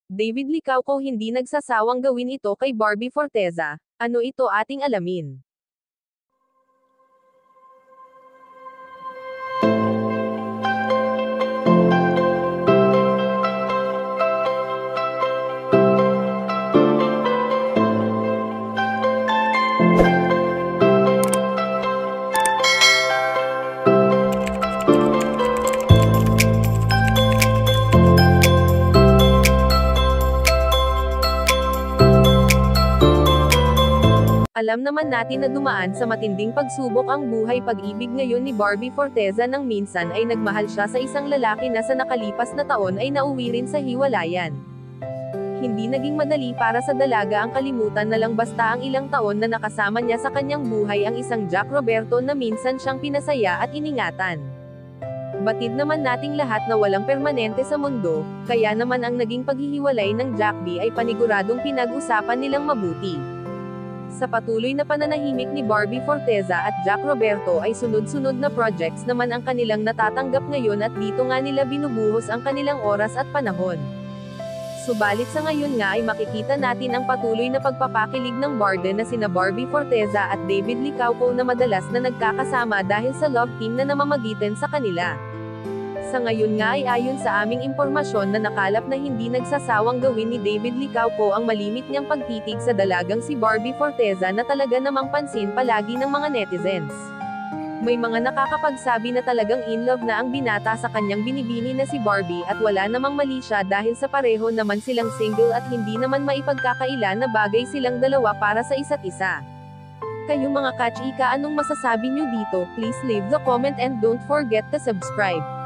David Licauco hindi nagsasawang gawin ito kay Barbie Forteza. Ano ito ating alamin? Alam naman natin na dumaan sa matinding pagsubok ang buhay pag-ibig ngayon ni Barbie Forteza nang minsan ay nagmahal siya sa isang lalaki na sa nakalipas na taon ay nauwi rin sa hiwalayan. Hindi naging madali para sa dalaga ang kalimutan na lang basta ang ilang taon na nakasama niya sa kanyang buhay ang isang Jack Roberto na minsan siyang pinasaya at iningatan. Batid naman nating lahat na walang permanente sa mundo, kaya naman ang naging paghihiwalay ng Jack B ay paniguradong pinag-usapan nilang mabuti. Sa patuloy na pananahimik ni Barbie Forteza at Jack Roberto ay sunod-sunod na projects naman ang kanilang natatanggap ngayon at dito nga nila binubuhos ang kanilang oras at panahon. Subalit sa ngayon nga ay makikita natin ang patuloy na pagpapakilig ng barda na sina Barbie Forteza at David Licauco na madalas na nagkakasama dahil sa love team na namamagitan sa kanila. Sa ngayon nga ay ayon sa aming impormasyon na nakalap na hindi nagsasawang gawin ni David Licauco ang malimit niyang pagtitig sa dalagang si Barbie Forteza na talaga namang pansin palagi ng mga netizens. May mga nakakapagsabi na talagang in love na ang binata sa kanyang binibini na si Barbie at wala namang mali siya dahil sa pareho naman silang single at hindi naman maipagkakaila na bagay silang dalawa para sa isa't isa. Kayo mga kachika, anong masasabi nyo dito? Please leave the comment and don't forget to subscribe.